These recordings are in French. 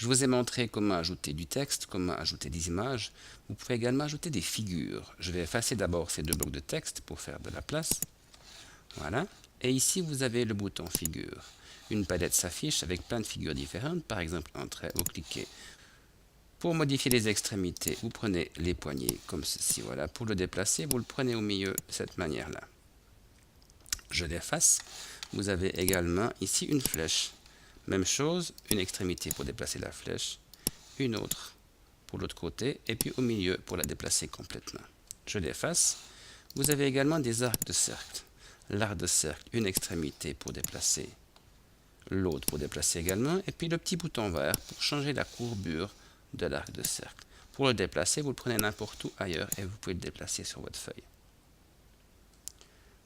Je vous ai montré comment ajouter du texte, comment ajouter des images. Vous pouvez également ajouter des figures. Je vais effacer d'abord ces deux blocs de texte pour faire de la place. Voilà. Et ici, vous avez le bouton figure. Une palette s'affiche avec plein de figures différentes. Par exemple, un trait, vous cliquez. Pour modifier les extrémités, vous prenez les poignées comme ceci. Voilà. Pour le déplacer, vous le prenez au milieu de cette manière-là. Je l'efface. Vous avez également ici une flèche. Même chose, une extrémité pour déplacer la flèche, une autre pour l'autre côté, et puis au milieu pour la déplacer complètement. Je l'efface. Vous avez également des arcs de cercle. L'arc de cercle, une extrémité pour déplacer, l'autre pour déplacer également, et puis le petit bouton vert pour changer la courbure de l'arc de cercle. Pour le déplacer, vous le prenez n'importe où ailleurs et vous pouvez le déplacer sur votre feuille.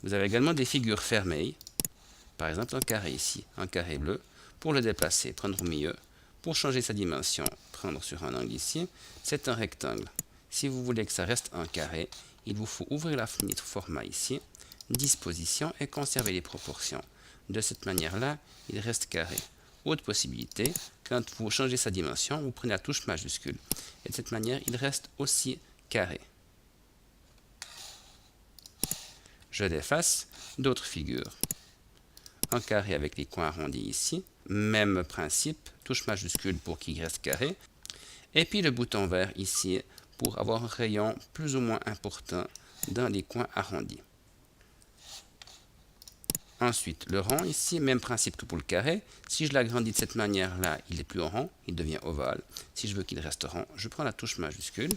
Vous avez également des figures fermées, par exemple un carré ici, un carré bleu. Pour le déplacer, prendre au milieu. Pour changer sa dimension, prendre sur un angle ici. C'est un rectangle. Si vous voulez que ça reste un carré, il vous faut ouvrir la fenêtre format ici, disposition et conserver les proportions. De cette manière-là, il reste carré. Autre possibilité, quand vous changez sa dimension, vous prenez la touche majuscule. Et de cette manière, il reste aussi carré. Je l'efface. D'autres figures. Un carré avec les coins arrondis ici. Même principe, touche majuscule pour qu'il reste carré. Et puis le bouton vert ici pour avoir un rayon plus ou moins important dans les coins arrondis. Ensuite, le rond ici, même principe que pour le carré. Si je l'agrandis de cette manière-là, il est plus rond, il devient ovale. Si je veux qu'il reste rond, je prends la touche majuscule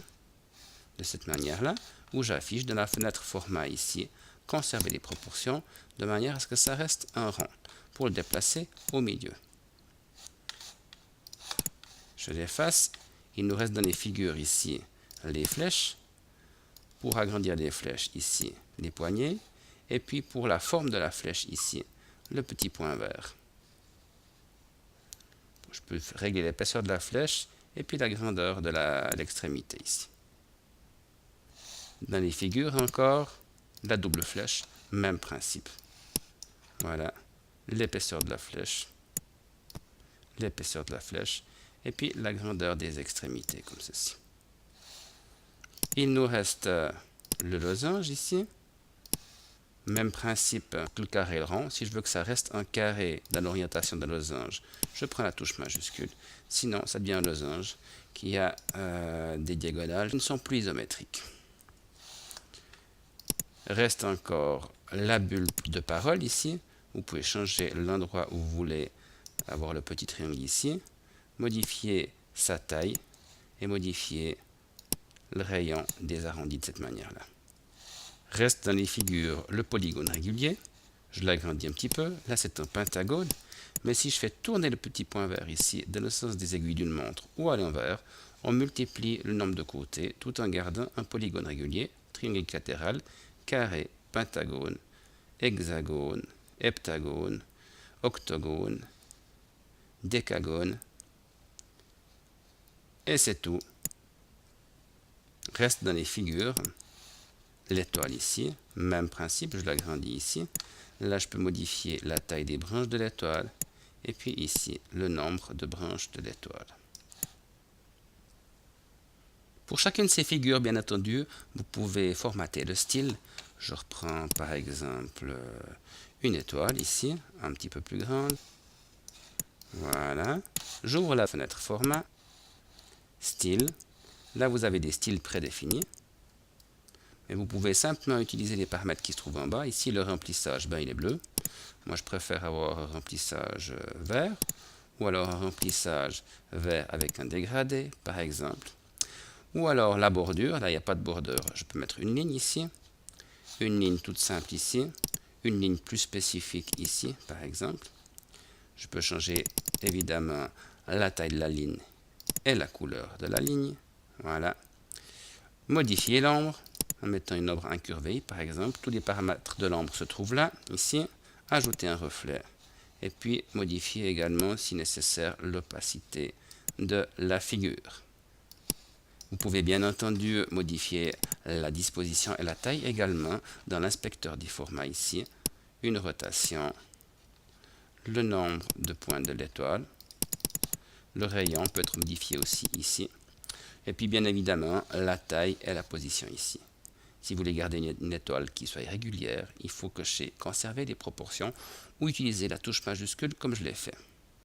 de cette manière-là, où j'affiche dans la fenêtre format ici, conserver les proportions de manière à ce que ça reste un rond. Pour le déplacer au milieu. Je l'efface. Il nous reste dans les figures ici les flèches. Pour agrandir les flèches ici, les poignées. Et puis pour la forme de la flèche ici, le petit point vert. Je peux régler l'épaisseur de la flèche et puis la grandeur de l'extrémité ici. Dans les figures encore, la double flèche, même principe. Voilà. L'épaisseur de la flèche, et puis la grandeur des extrémités, comme ceci. Il nous reste le losange ici. Même principe que le carré et le rond. Si je veux que ça reste un carré dans l'orientation de losange, je prends la touche majuscule. Sinon, ça devient un losange qui a des diagonales qui ne sont plus isométriques. Reste encore la bulle de parole ici. Vous pouvez changer l'endroit où vous voulez avoir le petit triangle ici, modifier sa taille et modifier le rayon des arrondis de cette manière-là. Reste dans les figures le polygone régulier. Je l'agrandis un petit peu. Là, c'est un pentagone. Mais si je fais tourner le petit point vert ici dans le sens des aiguilles d'une montre ou à l'envers, on multiplie le nombre de côtés tout en gardant un polygone régulier, triangle équilatéral, carré, pentagone, hexagone, heptagone, octogone, décagone, et c'est tout. Reste dans les figures l'étoile ici, même principe, je l'agrandis ici. Là, je peux modifier la taille des branches de l'étoile, et puis ici, le nombre de branches de l'étoile. Pour chacune de ces figures, bien entendu, vous pouvez formater le style. Je reprends par exemple une étoile ici, un petit peu plus grande. Voilà. J'ouvre la fenêtre format, style. Là, vous avez des styles prédéfinis. Mais vous pouvez simplement utiliser les paramètres qui se trouvent en bas. Ici, le remplissage, il est bleu. Moi, je préfère avoir un remplissage vert. Ou alors un remplissage vert avec un dégradé, par exemple. Ou alors la bordure. Là, il n'y a pas de bordure. Je peux mettre une ligne ici. Une ligne toute simple ici. Une ligne plus spécifique ici, par exemple. Je peux changer évidemment la taille de la ligne et la couleur de la ligne. Voilà. Modifier l'ombre en mettant une ombre incurvée, par exemple. Tous les paramètres de l'ombre se trouvent là, ici. Ajouter un reflet. Et puis modifier également, si nécessaire, l'opacité de la figure. Vous pouvez bien entendu modifier la disposition et la taille également dans l'inspecteur du format ici. Une rotation, le nombre de points de l'étoile, Le rayon peut être modifié aussi ici. Et puis bien évidemment, la taille et la position ici. Si vous voulez garder une étoile qui soit régulière, il faut cocher conserver les proportions ou utiliser la touche majuscule comme je l'ai fait.